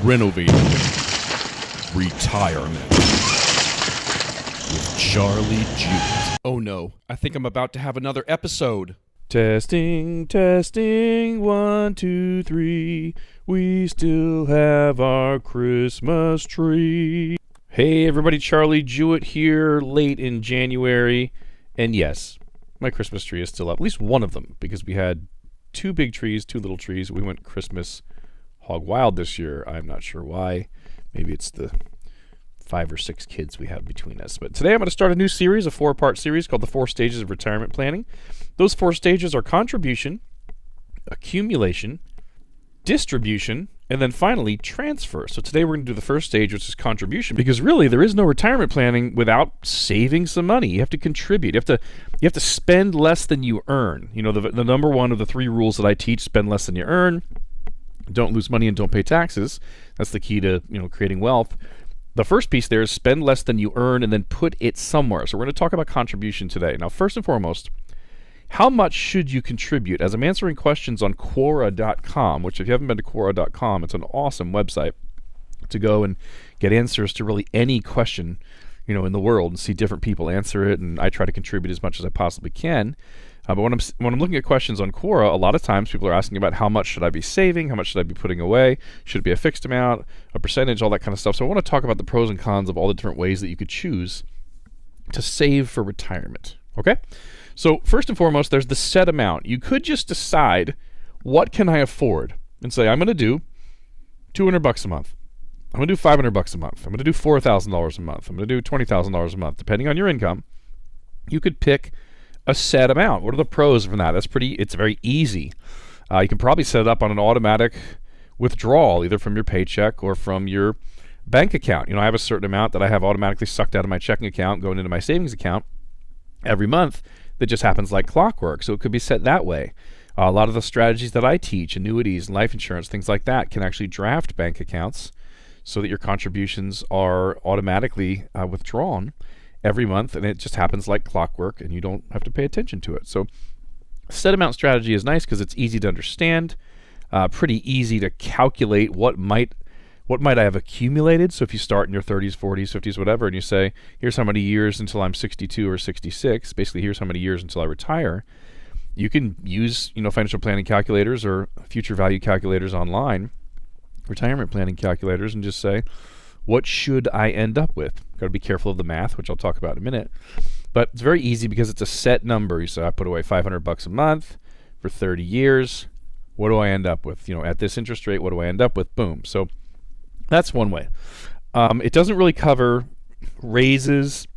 Renovating Retirement with Charlie Jewett. Oh no, I think I'm about to have another episode. Testing, 1, 2, 3. We still have our Christmas tree. Hey everybody, Charlie Jewett here, late in January. And yes, my Christmas tree is still up, at least one of them, because we had 2 big trees, 2 little trees. We went Christmas hog wild this year. I'm not sure why. Maybe it's the 5 or 6 kids we have between us. But today I'm going to start a new series, a 4-part series called The 4 Stages of Retirement Planning. Those 4 stages are contribution, accumulation, distribution, and then finally transfer. So today we're going to do the first stage, which is contribution, because really there is no retirement planning without saving some money. You have to contribute. You have to spend less than you earn. You know, the number one of the 3 rules that I teach: spend less than you earn, don't lose money, and don't pay taxes. That's the key to, creating wealth. The first piece there is spend less than you earn and then put it somewhere. So we're going to talk about contribution today. Now, first and foremost, how much should you contribute? As I'm answering questions on Quora.com, which if you haven't been to Quora.com, it's an awesome website to go and get answers to really any question, in the world, and see different people answer it. And I try to contribute as much as I possibly can. But when I'm looking at questions on Quora, a lot of times people are asking about how much should I be saving, how much should I be putting away, should it be a fixed amount, a percentage, all that kind of stuff. So I want to talk about the pros and cons of all the different ways that you could choose to save for retirement. Okay? So first and foremost, there's the set amount. You could just decide, what can I afford? And say, I'm going to do $200 a month. I'm going to do $500 a month. I'm going to do $4,000 a month. I'm going to do $20,000 a month, depending on your income. You could pick a set amount. What are the pros from that? It's very easy. You can probably set it up on an automatic withdrawal, either from your paycheck or from your bank account. I have a certain amount that I have automatically sucked out of my checking account, going into my savings account every month. That just happens like clockwork. So it could be set that way. A lot of the strategies that I teach, annuities and life insurance, things like that, can actually draft bank accounts so that your contributions are automatically withdrawn every month, and it just happens like clockwork, and you don't have to pay attention to it. So set amount strategy is nice because it's easy to understand, pretty easy to calculate what might I have accumulated. So if you start in your 30s, 40s, 50s, whatever, and you say, here's how many years until I'm 62 or 66, basically here's how many years until I retire, you can use financial planning calculators or future value calculators online, retirement planning calculators, and just say, what should I end up with? Got to be careful of the math, which I'll talk about in a minute. But it's very easy because it's a set number. You say, I put away $500 a month for 30 years. What do I end up with? At this interest rate, what do I end up with? Boom. So that's one way. It doesn't really cover raises,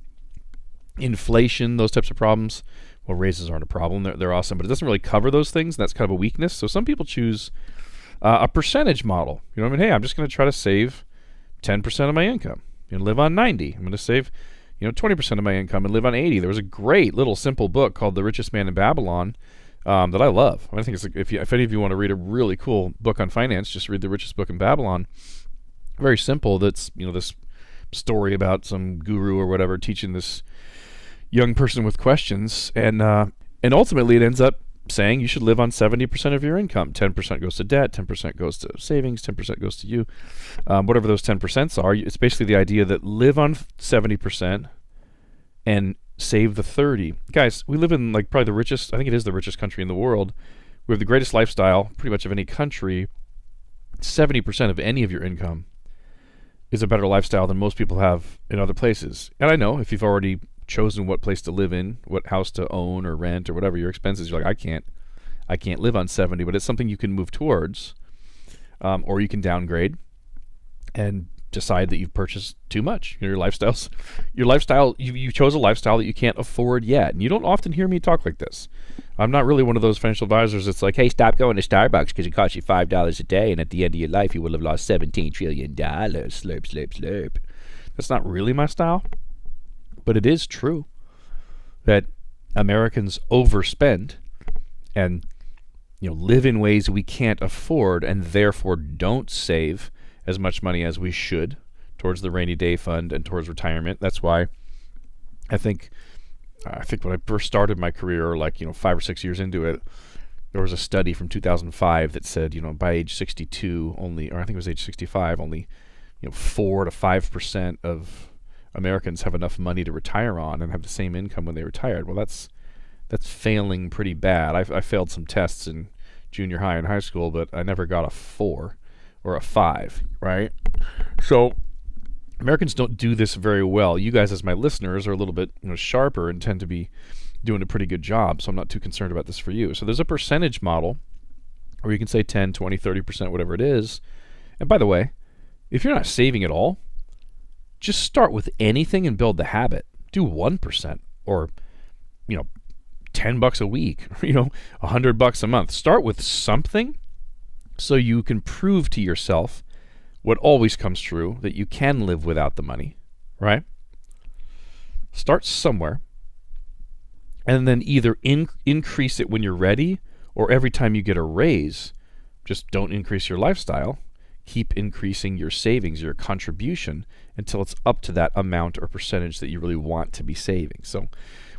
inflation, those types of problems. Well, raises aren't a problem. They're awesome, but it doesn't really cover those things. And that's kind of a weakness. So some people choose a percentage model. Hey, I'm just going to try to save 10% of my income and live on 90. I'm going to save 20% of my income and live on 80. There was a great little simple book called The Richest Man in Babylon that I love. I think it's if any of you want to read a really cool book on finance, just read The Richest Book in Babylon. Very simple. That's this story about some guru or whatever teaching this young person with questions, and ultimately it ends up saying you should live on 70% of your income. 10% goes to debt, 10% goes to savings, 10% goes to you. Whatever those 10% are, it's basically the idea that live on 70% and save the 30. Guys, we live in probably the richest, I think it is the richest country in the world. We have the greatest lifestyle pretty much of any country. 70% of any of your income is a better lifestyle than most people have in other places. And I know if you've already chosen what place to live in, what house to own or rent or whatever your expenses, you're like, I can't live on 70, but it's something you can move towards, or you can downgrade and decide that you've purchased too much. You chose a lifestyle that you can't afford yet. And you don't often hear me talk like this. I'm not really one of those financial advisors that's like, hey, stop going to Starbucks because it costs you $5 a day, and at the end of your life you will have lost $17 trillion. Slurp, slurp, slurp. That's not really my style. But it is true that Americans overspend and live in ways we can't afford, and therefore don't save as much money as we should towards the rainy day fund and towards retirement. That's why I think when I first started my career, 5 or 6 years into it, there was a study from 2005 that said, by age 62 only, or I think it was age 65, only 4 to 5% of Americans have enough money to retire on and have the same income when they retired. Well, that's failing pretty bad. I failed some tests in junior high and high school, but I never got a 4 or a 5, right? So Americans don't do this very well. You guys, as my listeners, are a little bit sharper and tend to be doing a pretty good job, so I'm not too concerned about this for you. So there's a percentage model where you can say 10, 20, 30%, whatever it is. And by the way, if you're not saving at all, just start with anything and build the habit. Do 1% or, $10 a week, or, $100 a month. Start with something so you can prove to yourself what always comes true, that you can live without the money, right? Start somewhere and then either increase it when you're ready, or every time you get a raise. Just don't increase your lifestyle. Keep increasing your savings, your contribution, until it's up to that amount or percentage that you really want to be saving. So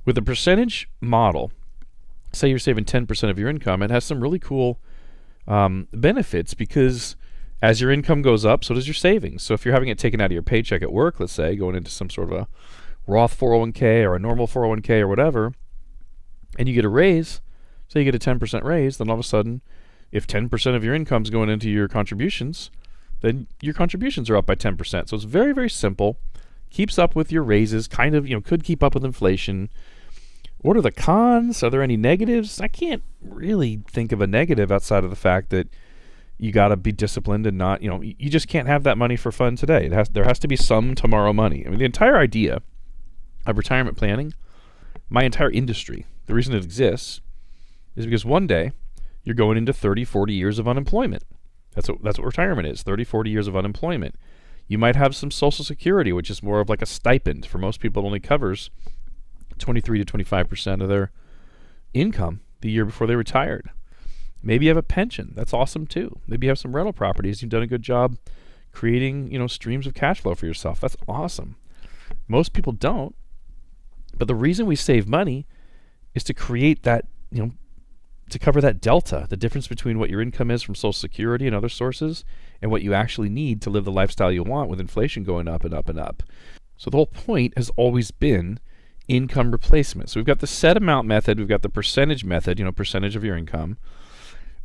with a percentage model, say you're saving 10% of your income, it has some really cool benefits, because as your income goes up, so does your savings. So if you're having it taken out of your paycheck at work, let's say, going into some sort of a Roth 401k or a normal 401k or whatever, and you get a raise, say you get a 10% raise, then all of a sudden, if 10% of your income is going into your contributions, then your contributions are up by 10%. So it's very, very simple. Keeps up with your raises, kind of, could keep up with inflation. What are the cons? Are there any negatives? I can't really think of a negative outside of the fact that you got to be disciplined and not, you just can't have that money for fun today. There has to be some tomorrow money. I mean, the entire idea of retirement planning, my entire industry, the reason it exists is because one day you're going into 30, 40 years of unemployment. That's what retirement is, 30, 40 years of unemployment. You might have some Social Security, which is more of like a stipend. For most people, it only covers 23 to 25% of their income the year before they retired. Maybe you have a pension. That's awesome too. Maybe you have some rental properties. You've done a good job creating, streams of cash flow for yourself. That's awesome. Most people don't. But the reason we save money is to create that, to cover that delta, the difference between what your income is from Social Security and other sources and what you actually need to live the lifestyle you want, with inflation going up and up and up. So the whole point has always been income replacement. So we've got the set amount method, we've got the percentage method, percentage of your income.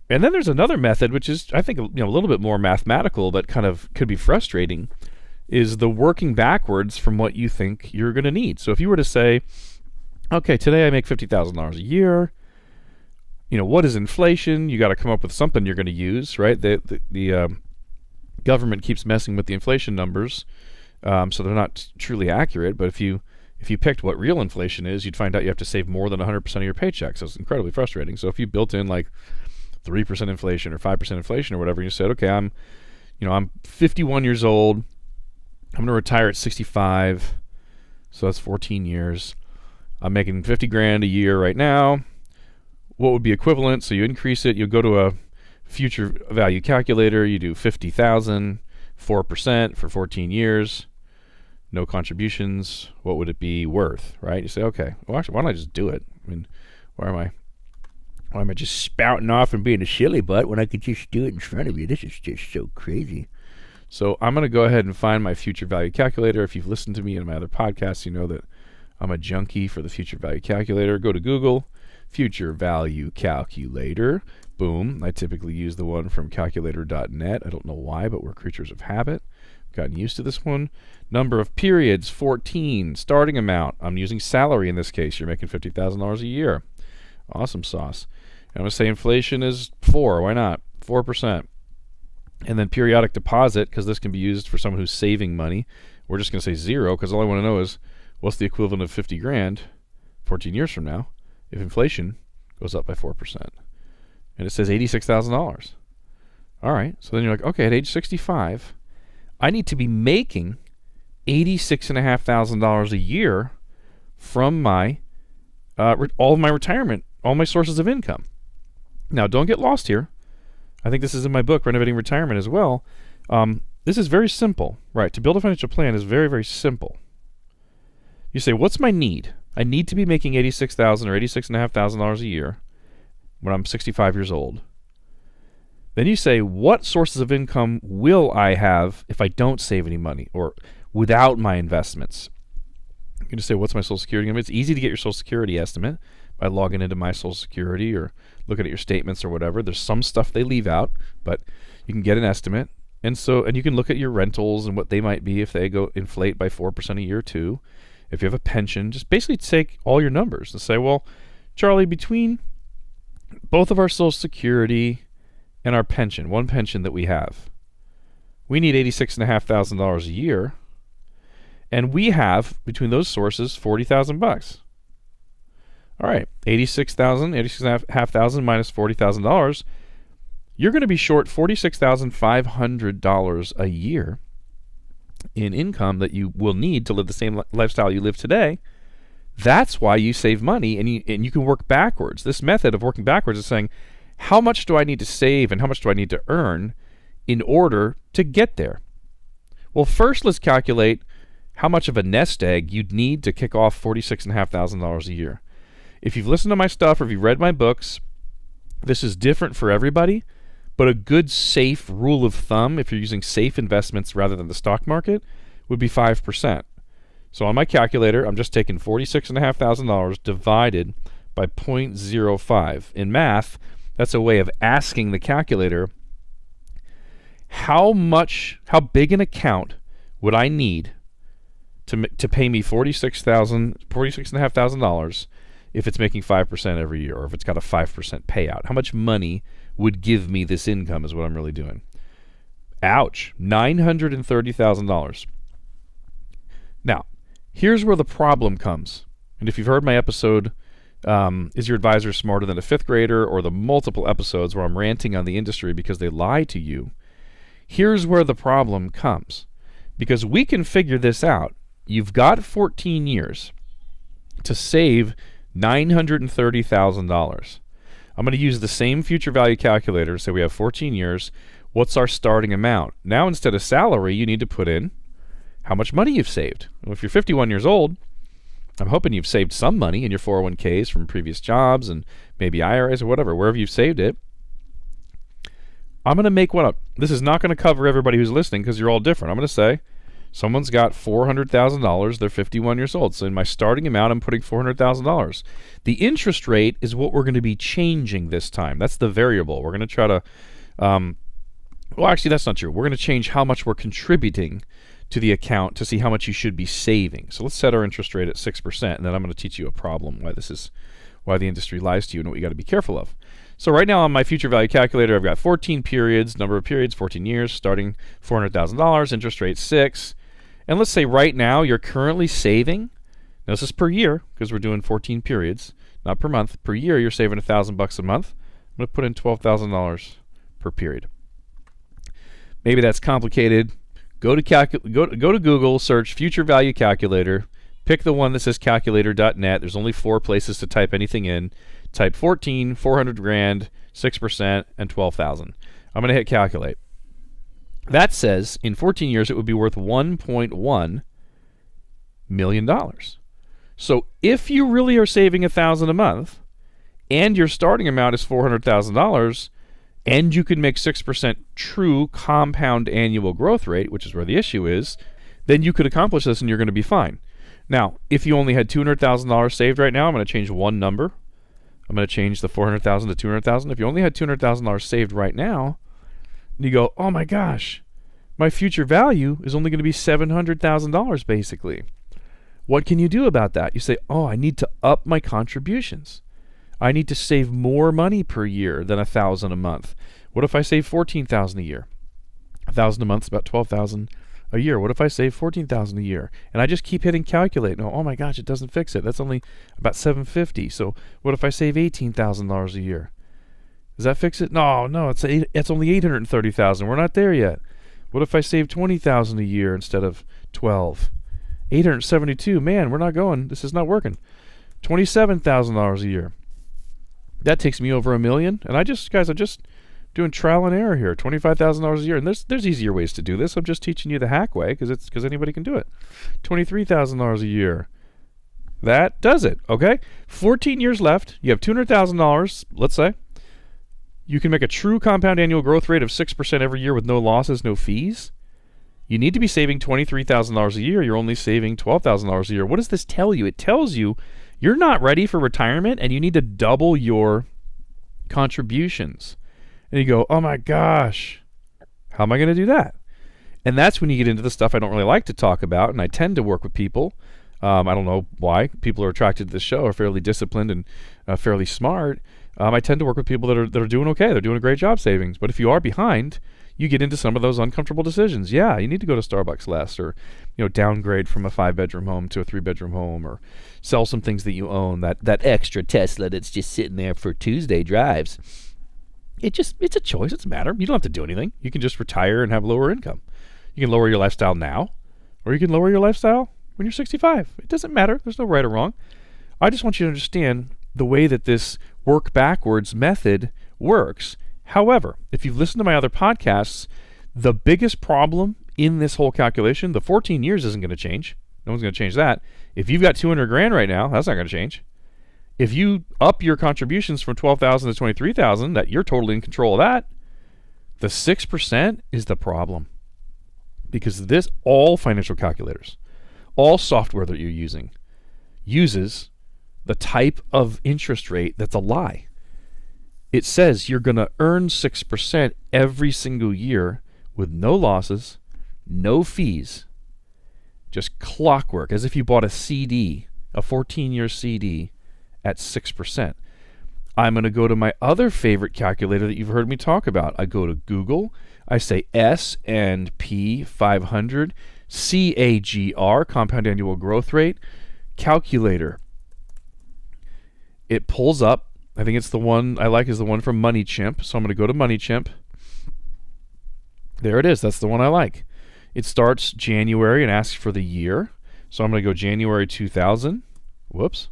And then there's another method, which is, I think, a little bit more mathematical, but kind of could be frustrating, is the working backwards from what you think you're going to need. So if you were to say, okay, today I make $50,000 a year, what is inflation? You got to come up with something you're going to use, right? The government keeps messing with the inflation numbers, so they're not truly accurate. But if you picked what real inflation is, you'd find out you have to save more than 100% of your paycheck. So it's incredibly frustrating. So if you built in like 3% inflation or 5% inflation or whatever, and you said, okay, I'm 51 years old, I'm going to retire at 65, so that's 14 years. I'm making $50,000 a year right now. What would be equivalent? So you increase it. You'll go to a future value calculator. You do 50,000, 4% for 14 years. No contributions. What would it be worth, right? You say, okay, well, actually, why don't I just do it? I mean, why am I just spouting off and being a silly butt when I could just do it in front of you? This is just so crazy. So I'm going to go ahead and find my future value calculator. If you've listened to me in my other podcasts, you know that I'm a junkie for the future value calculator. Go to Google, future value calculator. Boom. I typically use the one from calculator.net. I don't know why, but we're creatures of habit. Gotten used to this one. Number of periods, 14. Starting amount, I'm using salary in this case. You're making $50,000 a year. Awesome sauce. And I'm going to say inflation is 4. Why not? 4%. And then periodic deposit, because this can be used for someone who's saving money. We're just going to say 0, because all I want to know is what's the equivalent of $50,000 14 years from now if inflation goes up by 4%. And it says $86,000. All right. So then you're like, okay, at age 65, I need to be making $86,500 a year from my all of my retirement, all my sources of income. Now, don't get lost here. I think this is in my book, Renovating Retirement, as well. This is very simple, right? To build a financial plan is very, very simple. You say, what's my need? I need to be making $86,000 or $86,500 a year. when I'm 65 years old. Then you say, what sources of income will I have if I don't save any money or without my investments? You're going to say, what's my Social Security number? It's easy to get your Social Security estimate by logging into My Social Security or looking at your statements or whatever. There's some stuff they leave out, but you can get an estimate. And you can look at your rentals and what they might be if they go inflate by 4% a year too. If you have a pension, just basically take all your numbers and say, well, Charlie, between both of our Social Security and our pension, one pension that we have, we need $86,500 a year, and we have between those sources $40,000. All right, $86,500 minus $40,000. You're going to be short $46,500 a year in income that you will need to live the same lifestyle you live today. That's why you save money, and you can work backwards. This method of working backwards is saying, how much do I need to save and how much do I need to earn in order to get there? Well, first let's calculate how much of a nest egg you'd need to kick off $46,500 a year. If you've listened to my stuff or if you've read my books, this is different for everybody, but a good safe rule of thumb, if you're using safe investments rather than the stock market, would be 5%. So on my calculator, I'm just taking $46,500 divided by 0.05. In math, that's a way of asking the calculator, how big an account would I need to pay me $46,500 if it's making 5% every year, or if it's got a 5% payout? How much money would give me this income is what I'm really doing. Ouch, $930,000. Now, here's where the problem comes. And if you've heard my episode, Is Your Advisor Smarter Than a Fifth Grader, or the multiple episodes where I'm ranting on the industry because they lie to you, here's where the problem comes. Because we can figure this out. You've got 14 years to save $930,000. I'm going to use the same future value calculator. So we have 14 years. What's our starting amount? Now, instead of salary, you need to put in how much money you've saved. Well, if you're 51 years old, I'm hoping you've saved some money in your 401ks from previous jobs and maybe IRAs or whatever, wherever you've saved it. I'm going to make one up. This is not going to cover everybody who's listening because you're all different. I'm going to say someone's got $400,000. They're 51 years old. So in my starting amount, I'm putting $400,000. The interest rate is what we're going to be changing this time. That's the variable. We're going to try to, well, actually, that's not true. We're going to change how much we're contributing to the account to see how much you should be saving. So let's set our interest rate at 6%, and then I'm going to teach you a problem, why the industry lies to you and what you got to be careful of. So right now on my future value calculator, I've got 14 periods, number of periods, 14 years, starting $400,000, interest rate 6. And let's say right now you're currently saving, now this is per year because we're doing 14 periods, not per month. Per year you're saving $1,000 a month. I'm going to put in $12,000 per period. Maybe that's complicated. Go to Google, search future value calculator, pick the one that says calculator.net. There's only 4 places to type anything in. Type 14, 400 grand, 6%, and 12,000. I'm going to hit calculate. That says in 14 years it would be worth $1.1 million. So if you really are saving $1,000 a month and your starting amount is $400,000 and you can make 6% true compound annual growth rate, which is where the issue is, then you could accomplish this and you're going to be fine. Now, if you only had $200,000 saved right now, I'm going to change one number. I'm going to change the $400,000 to $200,000. If you only had $200,000 saved right now, you go, oh my gosh, my future value is only going to be $700,000 basically. What can you do about that? You say, oh, I need to up my contributions. I need to save more money per year than $1,000 a month. What if I save $14,000 a year? $1,000 a month is about $12,000 a year. What if I save $14,000 a year? And I just keep hitting calculate. No, oh my gosh, it doesn't fix it. That's only about $750. So what if I save $18,000 a year? Does that fix it? No, it's only $830,000. We're not there yet. What if I save $20,000 a year instead of $12,000? $872. Man, we're not going. This is not working. $27,000 a year. That takes me over $1 million. And I'm just doing trial and error here. $25,000 a year. And there's easier ways to do this. I'm just teaching you the hack way because anybody can do it. $23,000 a year. That does it. Okay? 14 years left. You have $200,000, let's say. You can make a true compound annual growth rate of 6% every year with no losses, no fees. You need to be saving $23,000 a year. You're only saving $12,000 a year. What does this tell you? It tells you you're not ready for retirement and you need to double your contributions. And you go, oh my gosh, how am I going to do that? And that's when you get into the stuff I don't really like to talk about, and I tend to work with people. I don't know why. People are attracted to this show, are fairly disciplined and fairly smart. I tend to work with people that are doing okay. They're doing a great job savings. But if you are behind, you get into some of those uncomfortable decisions. Yeah, you need to go to Starbucks less, or downgrade from a 5-bedroom home to a 3-bedroom home, or sell some things that you own. That extra Tesla that's just sitting there for Tuesday drives. It's a choice. It's a matter. You don't have to do anything. You can just retire and have lower income. You can lower your lifestyle now, or you can lower your lifestyle when you're 65. It doesn't matter. There's no right or wrong. I just want you to understand the way that this work backwards method works. However, if you've listened to my other podcasts, the biggest problem in this whole calculation, the 14 years isn't going to change. No one's going to change that. If you've got $200,000 right now, that's not going to change. If you up your contributions from $12,000 to $23,000, that you're totally in control of that. The 6% is the problem. Because all financial calculators, all software that you're using, uses the type of interest rate that's a lie. It says you're going to earn 6% every single year with no losses, no fees, just clockwork, as if you bought a CD, a 14-year CD at 6%. I'm going to go to my other favorite calculator that you've heard me talk about. I go to Google, I say S&P 500, CAGR, compound annual growth rate, calculator. It pulls up. I think it's the one I like is the one from MoneyChimp. So I'm going to go to MoneyChimp. There it is. That's the one I like. It starts January and asks for the year. So I'm going to go January 2000. Whoops.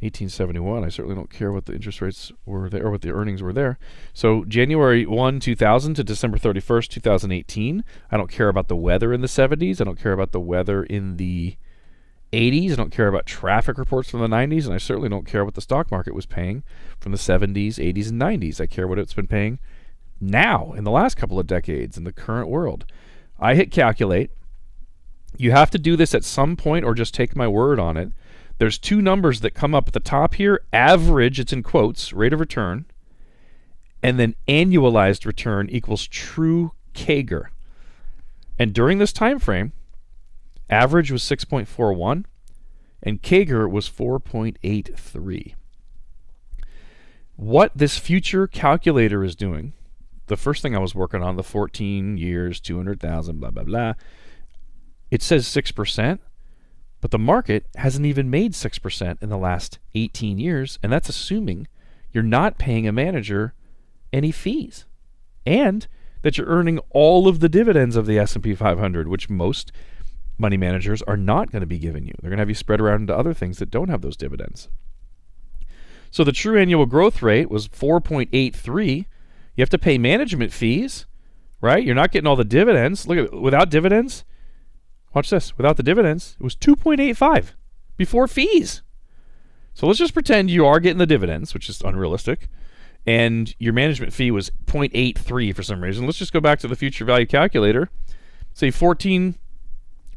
1871. I certainly don't care what the interest rates were there or what the earnings were there. So January 1, 2000 to December 31st, 2018. I don't care about the weather in the 70s. I don't care about the weather in the 80s. I don't care about traffic reports from the 90s. And I certainly don't care what the stock market was paying from the 70s, 80s, and 90s. I care what it's been paying now in the last couple of decades in the current world. I hit calculate. You have to do this at some point or just take my word on it. There's two numbers that come up at the top here. Average, it's in quotes, rate of return, and then annualized return equals true CAGR. And during this time frame, average was 6.41, and CAGR was 4.83. What this future calculator is doing, the first thing I was working on, the 14 years, 200,000, blah, blah, blah, it says 6%. But the market hasn't even made 6% in the last 18 years, and that's assuming you're not paying a manager any fees, and that you're earning all of the dividends of the S&P 500, which most money managers are not going to be giving you. They're going to have you spread around into other things that don't have those dividends. So the true annual growth rate was 4.83. You have to pay management fees, right? You're not getting all the dividends. Look at it. Without dividends, watch this. Without the dividends, it was 2.85 before fees. So let's just pretend you are getting the dividends, which is unrealistic, and your management fee was 0.83 for some reason. Let's just go back to the future value calculator. Say 14,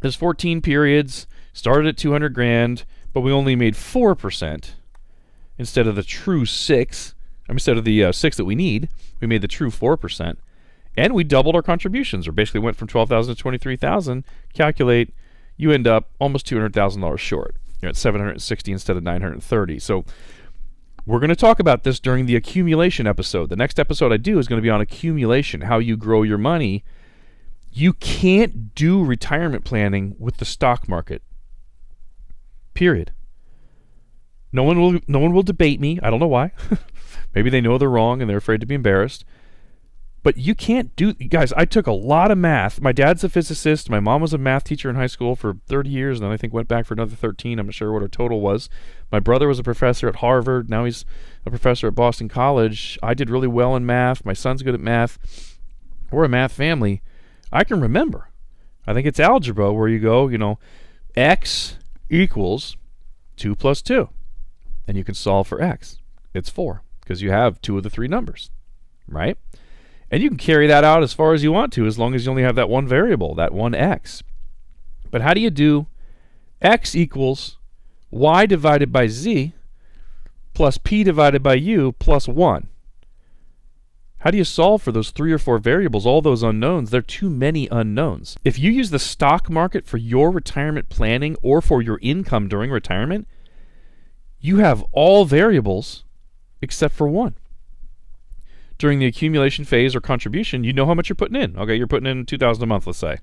there's 14 periods, started at 200 grand, but we only made 4% instead of the true 6. Instead of the 6 that we need, we made the true 4%. And we doubled our contributions, or basically went from $12,000 to $23,000. Calculate, you end up almost $200,000 short. You're at $760 instead of $930. So we're going to talk about this during the accumulation episode. The next episode I do is going to be on accumulation, how you grow your money. You can't do retirement planning with the stock market. Period. No one will debate me. I don't know why. Maybe they know they're wrong and they're afraid to be embarrassed. But you can't do... Guys, I took a lot of math. My dad's a physicist. My mom was a math teacher in high school for 30 years, and then I think went back for another 13. I'm not sure what her total was. My brother was a professor at Harvard. Now he's a professor at Boston College. I did really well in math. My son's good at math. We're a math family. I can remember. I think it's algebra where you go, x equals 2 plus 2. And you can solve for x. It's 4 because you have 2 of the 3 numbers. right? And you can carry that out as far as you want to, as long as you only have that one variable, that one x. But how do you do x equals y divided by z plus p divided by u plus 1? How do you solve for those 3 or 4 variables, all those unknowns? There are too many unknowns. If you use the stock market for your retirement planning or for your income during retirement, you have all variables except for one. During the accumulation phase or contribution, you know how much you're putting in. Okay, you're putting in $2,000 a month, let's say.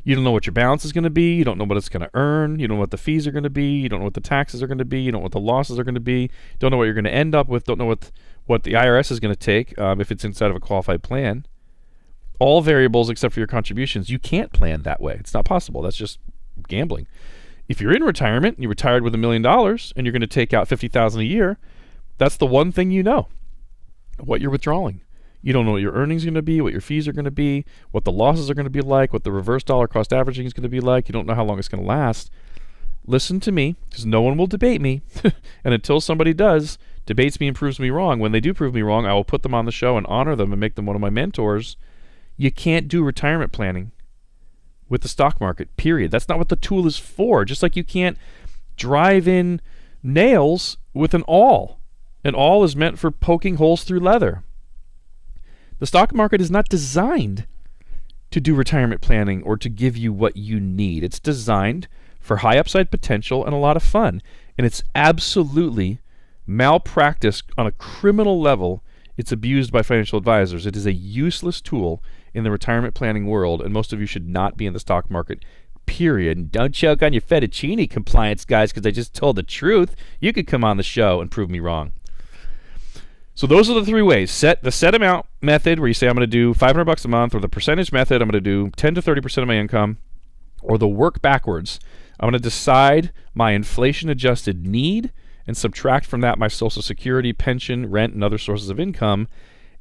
You don't know what your balance is going to be. You don't know what it's going to earn. You don't know what the fees are going to be. You don't know what the taxes are going to be. You don't know what the losses are going to be. You don't know what you're going to end up with. Don't know what the IRS is going to take if it's inside of a qualified plan. All variables except for your contributions. You can't plan that way. It's not possible. That's just gambling. If you're in retirement, you retired with $1 million, and you're going to take out $50,000 a year, that's the one thing you know, what you're withdrawing. You don't know what your earnings are going to be, what your fees are going to be, what the losses are going to be like, what the reverse dollar cost averaging is going to be like. You don't know how long it's going to last. Listen to me, because no one will debate me. And until somebody does, debates me and proves me wrong, when they do prove me wrong, I will put them on the show and honor them and make them one of my mentors. You can't do retirement planning with the stock market, period. That's not what the tool is for. Just like you can't drive in nails with an awl. An awl is meant for poking holes through leather. The stock market is not designed to do retirement planning or to give you what you need. It's designed for high upside potential and a lot of fun. And it's absolutely malpractice on a criminal level. It's abused by financial advisors. It is a useless tool in the retirement planning world, and most of you should not be in the stock market, period. And don't choke on your fettuccine compliance, guys, because I just told the truth. You could come on the show and prove me wrong. So those are the 3 ways. The set amount method, where you say I'm going to do $500 a month, or the percentage method, I'm going to do 10 to 30% of my income, or the work backwards. I'm going to decide my inflation-adjusted need and subtract from that my Social Security, pension, rent, and other sources of income,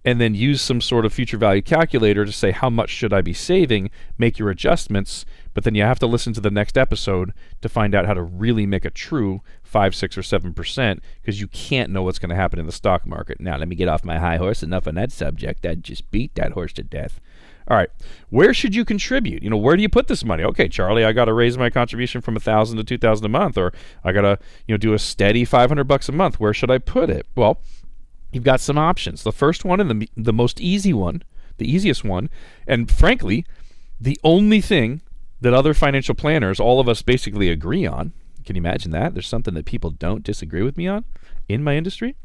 and then use some sort of future value calculator to say how much should I be saving, make your adjustments, but then you have to listen to the next episode to find out how to really make a true 5, 6, or 7%, because you can't know what's going to happen in the stock market. Now, let me get off my high horse. Enough on that subject. I just beat that horse to death. All right, where should you contribute? Where do you put this money? Okay, Charlie, I got to raise my contribution from $1,000 to $2,000 a month, or I got to do a steady $500 a month. Where should I put it? Well, you've got some options. The first one and the most easy one, the easiest one, and frankly, the only thing that other financial planners, all of us basically agree on, can you imagine that? There's something that people don't disagree with me on in my industry,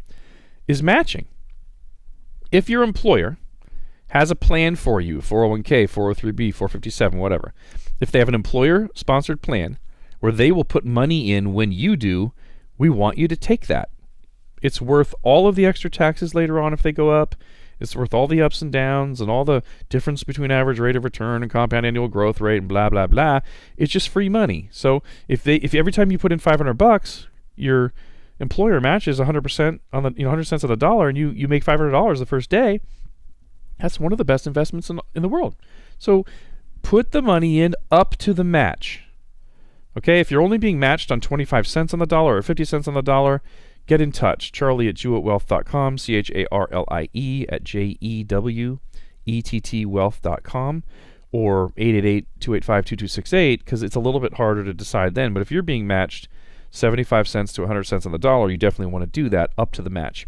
is matching. If your employer has a plan for you, 401k, 403b, 457, whatever, if they have an employer-sponsored plan where they will put money in when you do, we want you to take that. It's worth all of the extra taxes later on if they go up. It's worth all the ups and downs and all the difference between average rate of return and compound annual growth rate and blah, blah, blah. It's just free money. So if every time you put in $500, your employer matches 100% on the 100 cents on the dollar, and you make $500 the first day, that's one of the best investments in the world. So put the money in up to the match. Okay, if you're only being matched on 25 cents on the dollar or 50 cents on the dollar, get in touch. Charlie@jewetwealth.com, CHARLIE @JEWETTwealth.com, or 888-285-2268, because it's a little bit harder to decide then. But if you're being matched 75 cents to 100 cents on the dollar, you definitely want to do that up to the match.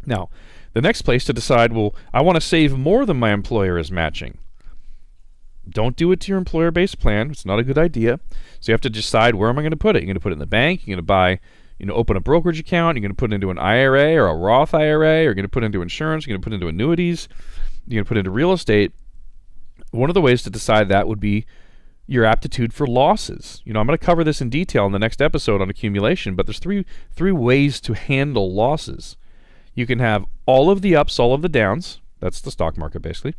Now, the next place to decide, well, I want to save more than my employer is matching. Don't do it to your employer-based plan. It's not a good idea. So you have to decide, where am I going to put it? You're going to put it in the bank. You're going to open a brokerage account. You're going to put it into an IRA or a Roth IRA. You're going to put it into insurance. You're going to put it into annuities. You're going to put it into real estate. One of the ways to decide that would be your aptitude for losses. I'm going to cover this in detail in the next episode on accumulation, but there's three ways to handle losses. You can have all of the ups, all of the downs. That's the stock market, basically.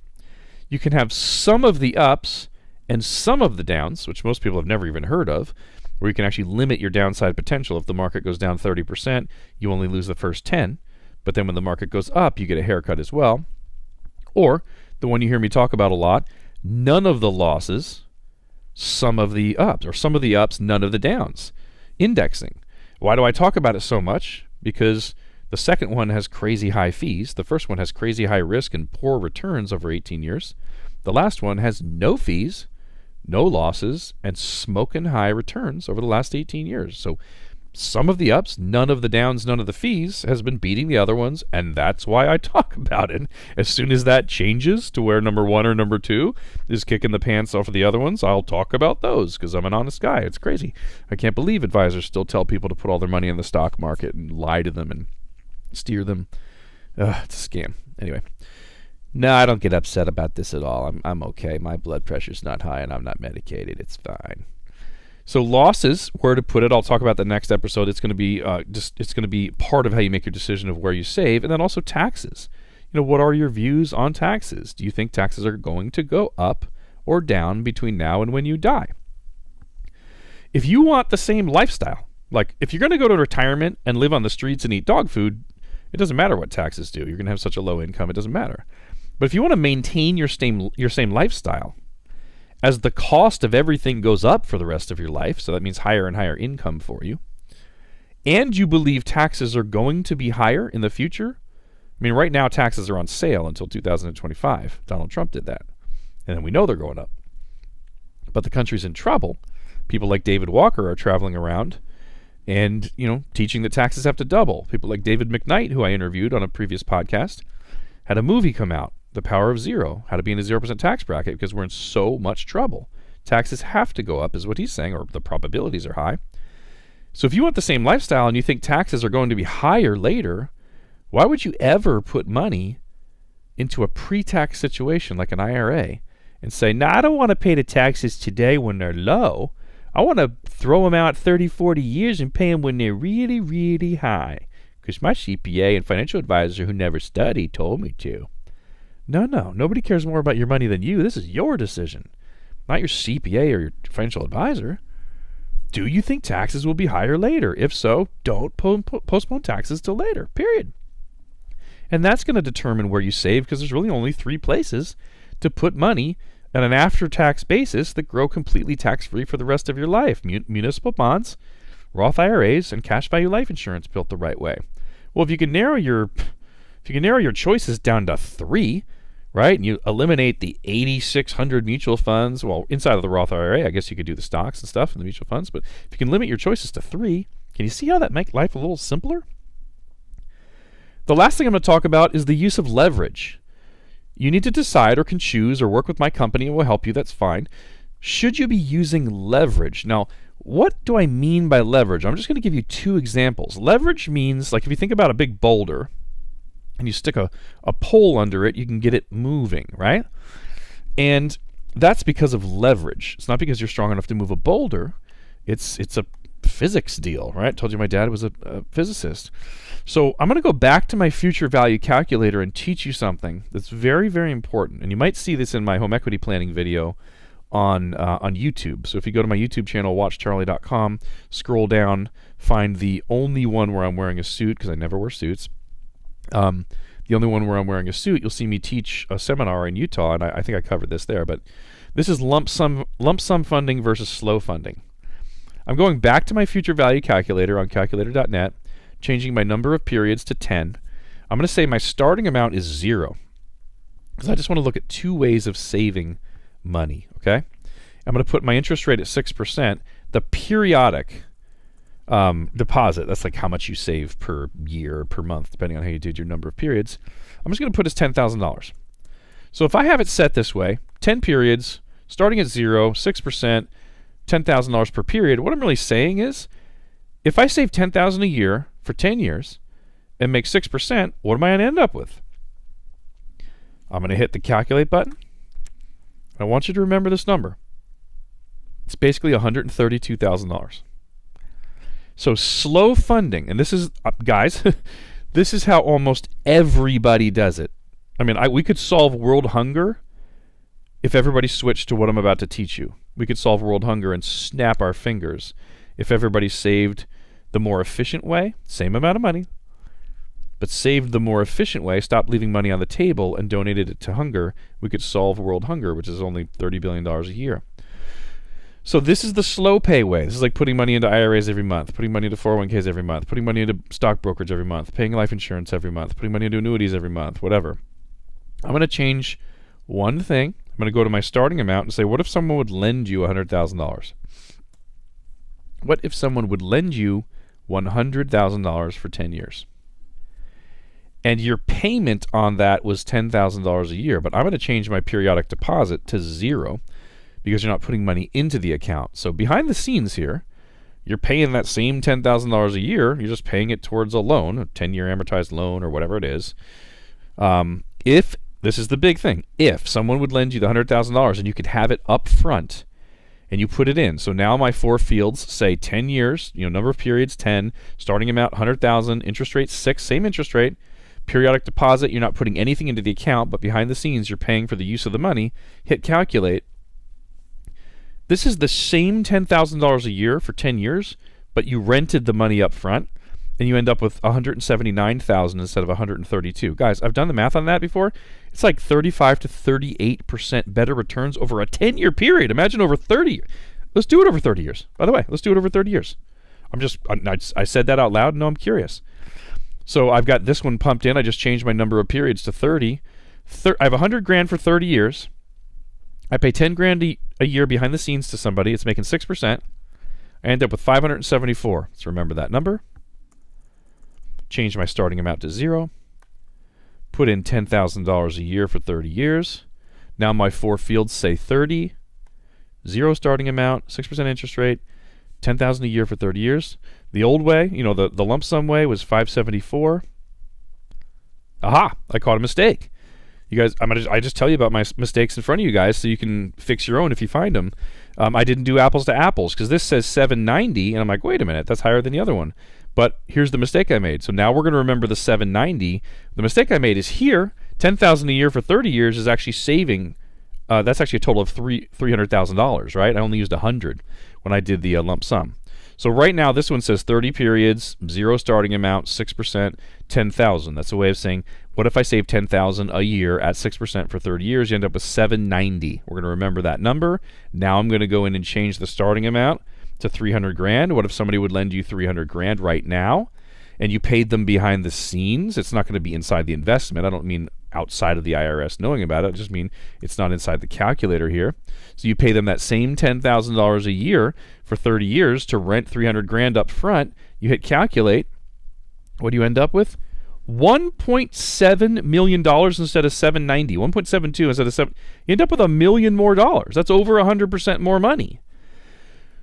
You can have some of the ups and some of the downs, which most people have never even heard of, where you can actually limit your downside potential. If the market goes down 30%, you only lose the first 10. But then when the market goes up, you get a haircut as well. Or the one you hear me talk about a lot, none of the losses, some of the ups, or some of the ups, none of the downs. Indexing. Why do I talk about it so much? Because The second one has crazy high fees. The first one has crazy high risk and poor returns over 18 years. The last one has no fees, no losses, and smoking high returns over the last 18 years. So some of the ups, none of the downs, none of the fees has been beating the other ones, and that's why I talk about it. As soon as that changes to where number one or number two is kicking the pants off of the other ones, I'll talk about those because I'm an honest guy. It's crazy. I can't believe advisors still tell people to put all their money in the stock market and lie to them and steer them. It's a scam. Anyway. No, I don't get upset about this at all. I'm okay. My blood pressure's not high and I'm not medicated. It's fine. So losses, where to put it, I'll talk about the next episode. It's going to be it's going to be part of how you make your decision of where you save, and then also taxes. What are your views on taxes? Do you think taxes are going to go up or down between now and when you die? If you want the same lifestyle, like if you're going to go to retirement and live on the streets and eat dog food, it doesn't matter what taxes do. You're going to have such a low income, it doesn't matter. But if you want to maintain your same lifestyle, as the cost of everything goes up for the rest of your life, so that means higher and higher income for you, and you believe taxes are going to be higher in the future, I mean, right now taxes are on sale until 2025. Donald Trump did that. And then we know they're going up. But the country's in trouble. People like David Walker are traveling around and, teaching that taxes have to double. People like David McKnight, who I interviewed on a previous podcast, had a movie come out, The Power of Zero, how to be in a 0% tax bracket because we're in so much trouble. Taxes have to go up is what he's saying, or the probabilities are high. So if you want the same lifestyle and you think taxes are going to be higher later, why would you ever put money into a pre-tax situation like an IRA and say, I don't want to pay the taxes today when they're low. I want to throw them out 30, 40 years and pay them when they're really, really high. Because my CPA and financial advisor who never studied told me to. No. Nobody cares more about your money than you. This is your decision, not your CPA or your financial advisor. Do you think taxes will be higher later? If so, don't postpone taxes till later, period. And that's going to determine where you save because there's really only 3 places to put money on an after-tax basis that grow completely tax-free for the rest of your life. Municipal bonds, Roth IRAs, and cash value life insurance built the right way. Well, if you can narrow your choices down to 3, right, and you eliminate the 8,600 mutual funds, well, inside of the Roth IRA, I guess you could do the stocks and stuff and the mutual funds, but if you can limit your choices to 3, can you see how that makes life a little simpler? The last thing I'm going to talk about is the use of leverage. You need to decide or can choose or work with my company and we'll help you, that's fine. Should you be using leverage? Now, what do I mean by leverage? I'm just going to give you 2 examples. Leverage means, like if you think about a big boulder and you stick a pole under it, you can get it moving, right? And that's because of leverage. It's not because you're strong enough to move a boulder. It's a physics deal, right? I told you my dad was a physicist. So I'm going to go back to my future value calculator and teach you something that's very, very important. And you might see this in my home equity planning video on YouTube. So if you go to my YouTube channel, watchcharlie.com, scroll down, find the only one where I'm wearing a suit, because I never wear suits. The only one where I'm wearing a suit, you'll see me teach a seminar in Utah, and I think I covered this there, but this is lump sum funding versus slow funding. I'm going back to my future value calculator on calculator.net, changing my number of periods to 10. I'm going to say my starting amount is 0, because I just want to look at 2 ways of saving money, okay? I'm going to put my interest rate at 6%. The periodic deposit, that's like how much you save per year or per month, depending on how you did your number of periods. I'm just going to put as $10,000. So if I have it set this way, 10 periods, starting at 0, 6%, $10,000 per period, what I'm really saying is, if I save $10,000 a year for 10 years and make 6%, what am I going to end up with? I'm going to hit the calculate button. I want you to remember this number. It's basically $132,000. So slow funding, and this is, guys, this is how almost everybody does it. I mean, we could solve world hunger if everybody switched to what I'm about to teach you. We could solve world hunger and snap our fingers if everybody saved the more efficient way, same amount of money, but saved the more efficient way, stopped leaving money on the table and donated it to hunger. We could solve world hunger, which is only $30 billion a year. So this is the slow pay way. This is like putting money into IRAs every month, putting money into 401ks every month, putting money into stock brokerage every month, paying life insurance every month, putting money into annuities every month, whatever. I'm going to change one thing. I'm going to go to my starting amount and say, what if someone would lend you $100,000? What if someone would lend you $100,000 for 10 years? And your payment on that was $10,000 a year, but I'm going to change my periodic deposit to 0 because you're not putting money into the account. So behind the scenes here, you're paying that same $10,000 a year. You're just paying it towards a loan, a 10-year amortized loan or whatever it is. If, this is the big thing, if someone would lend you the $100,000 and you could have it up front and you put it in. So now my 4 fields say 10 years, number of periods, 10, starting amount, 100,000, interest rate, 6, same interest rate. Periodic deposit, you're not putting anything into the account, but behind the scenes, you're paying for the use of the money. Hit calculate. This is the same $10,000 a year for 10 years, but you rented the money up front, and you end up with $179,000 instead of $132,000. Guys, I've done the math on that before. It's like 35 to 38% better returns over a 10-year period. Imagine over 30. Let's do it over 30 years. By the way, let's do it over 30 years. I said that out loud. No, I'm curious. So I've got this one pumped in. I just changed my number of periods to 30. I have $100,000 for 30 years. I pay $10,000 a year behind the scenes to somebody. It's making 6%. I end up with $574. Let's remember that number. Change my starting amount to 0. Put in $10,000 a year for 30 years. Now my 4 fields say 30. 0 starting amount, 6% interest rate, $10,000 a year for 30 years. The old way, the lump sum way was $574. Aha! I caught a mistake. You guys, I just tell you about my mistakes in front of you guys so you can fix your own if you find them. I didn't do apples to apples because this says $790, and I'm like, wait a minute, that's higher than the other one. But here's the mistake I made. So now we're going to remember the $790. The mistake I made is here. $10,000 a year for 30 years is actually saving. That's actually a total of $300,000, right? I only used $100 when I did the lump sum. So right now, this one says 30 periods, 0 starting amount, 6%, $10,000. That's a way of saying, what if I save $10,000 a year at 6% for 30 years? You end up with $790. We're going to remember that number. Now I'm going to go in and change the starting amount to $300,000. What if somebody would lend you $300,000 right now, and you paid them behind the scenes? It's not going to be inside the investment. I don't mean outside of the IRS knowing about it. I just mean it's not inside the calculator here. So you pay them that same $10,000 a year for 30 years to rent $300,000 up front. You hit calculate. What do you end up with? $1.7 million instead of $790. 1.72 instead of 7. You end up with $1 million more dollars. That's over 100% more money.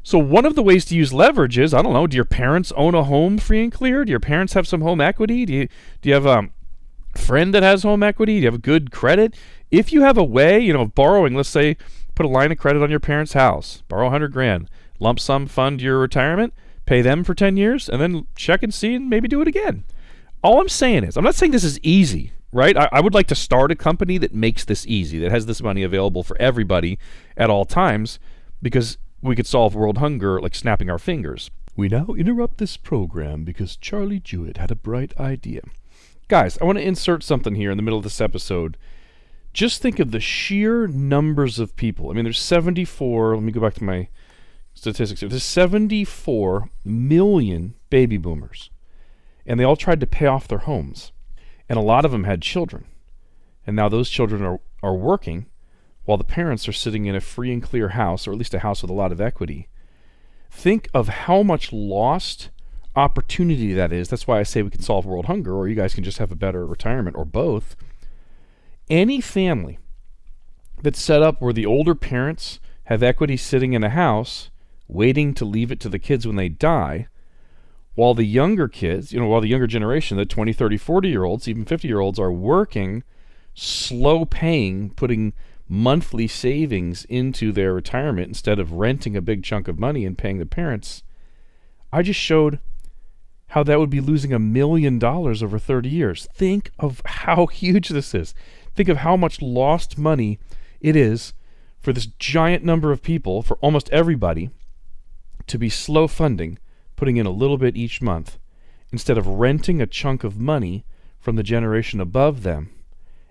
So one of the ways to use leverage is, I don't know, do your parents own a home free and clear? Do your parents have some home equity? Do you have a friend that has home equity? Do you have good credit? If you have a way, of borrowing, let's say, put a line of credit on your parents' house, borrow $100,000, lump sum fund your retirement, pay them for 10 years, and then check and see and maybe do it again. All I'm saying is, I'm not saying this is easy, right? I would like to start a company that makes this easy, that has this money available for everybody at all times, because we could solve world hunger like snapping our fingers. We now interrupt this program because Charlie Jewett had a bright idea. Guys, I want to insert something here in the middle of this episode. Just think of the sheer numbers of people. I mean, there's 74, let me go back to my statistics here. There's 74 million baby boomers. And they all tried to pay off their homes. And a lot of them had children. And now those children are working while the parents are sitting in a free and clear house, or at least a house with a lot of equity. Think of how much lost opportunity that is. That's why I say we can solve world hunger, or you guys can just have a better retirement, or both. Any family that's set up where the older parents have equity sitting in a house waiting to leave it to the kids when they die, while the younger kids, while the younger generation, the 20, 30, 40-year-olds, even 50-year-olds are working, slow paying, putting monthly savings into their retirement instead of renting a big chunk of money and paying the parents. I just showed how that would be losing $1 million over 30 years. Think of how huge this is. Think of how much lost money it is for this giant number of people, for almost everybody, to be slow funding, putting in a little bit each month, instead of renting a chunk of money from the generation above them,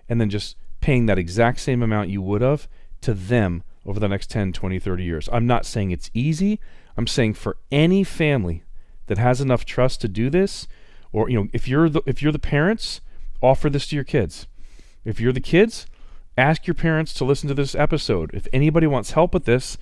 and then just paying that exact same amount you would have to them over the next 10, 20, 30 years. I'm not saying it's easy. I'm saying for any family that has enough trust to do this, or if you're the parents, offer this to your kids. If you're the kids, ask your parents to listen to this episode. If anybody wants help with this,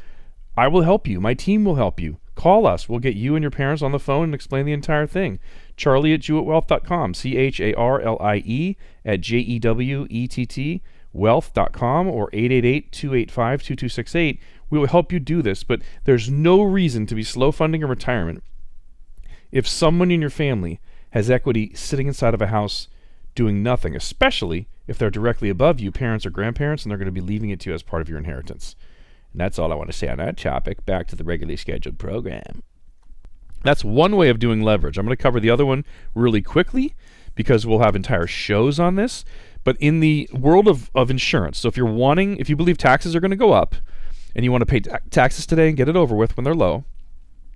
I will help you. My team will help you. Call us. We'll get you and your parents on the phone and explain the entire thing. Charlie@JewettWealth.com. CHARLIE @JEWETT wealth.com or 888-285-2268. We will help you do this, but there's no reason to be slow funding a retirement if someone in your family has equity sitting inside of a house doing nothing, especially if they're directly above you, parents or grandparents, and they're going to be leaving it to you as part of your inheritance. And that's all I want to say on that topic. Back to the regularly scheduled program. That's one way of doing leverage. I'm going to cover the other one really quickly because we'll have entire shows on this. But in the world of insurance, so if you believe taxes are going to go up and you want to pay taxes today and get it over with when they're low,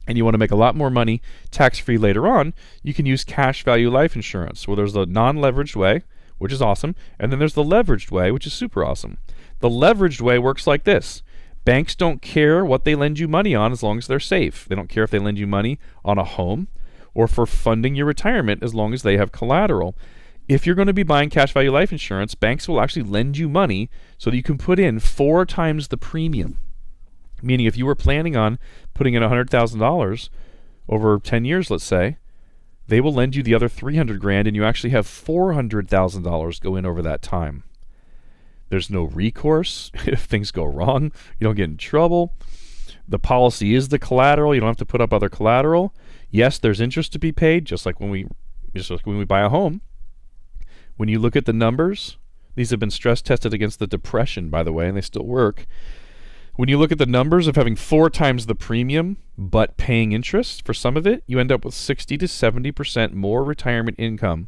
and you want to make a lot more money tax-free later on, you can use cash value life insurance. Well, there's the non-leveraged way, which is awesome, and then there's the leveraged way, which is super awesome. The leveraged way works like this. Banks don't care what they lend you money on as long as they're safe. They don't care if they lend you money on a home or for funding your retirement as long as they have collateral. If you're going to be buying cash value life insurance, banks will actually lend you money so that you can put in 4 times the premium. Meaning if you were planning on putting in $100,000 over 10 years, let's say, they will lend you the other $300,000 and you actually have $400,000 go in over that time. There's no recourse if things go wrong. You don't get in trouble. The policy is the collateral. You don't have to put up other collateral. Yes, there's interest to be paid, just like when we buy a home. When you look at the numbers, these have been stress tested against the Depression, by the way, and they still work. When you look at the numbers of having 4 times the premium but paying interest for some of it, you end up with 60 to 70% more retirement income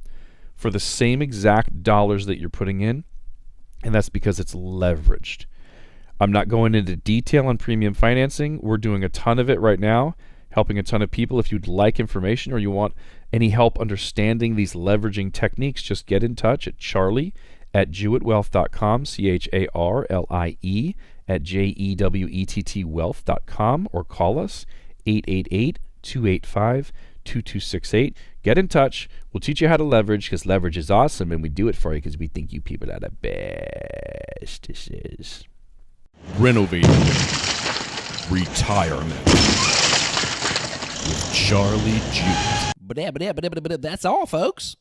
for the same exact dollars that you're putting in, and that's because it's leveraged. I'm not going into detail on premium financing. We're doing a ton of it right now, helping a ton of people. If you'd like information or you want any help understanding these leveraging techniques, just get in touch at charlie@jewettwealth.com, CHARLIE @JEWETT wealth.com, or call us 888-285-2268. Get in touch. We'll teach you how to leverage because leverage is awesome, and we do it for you because we think you people are the best. This is Renovating Retirement with Charlie Jewett. That's all, folks.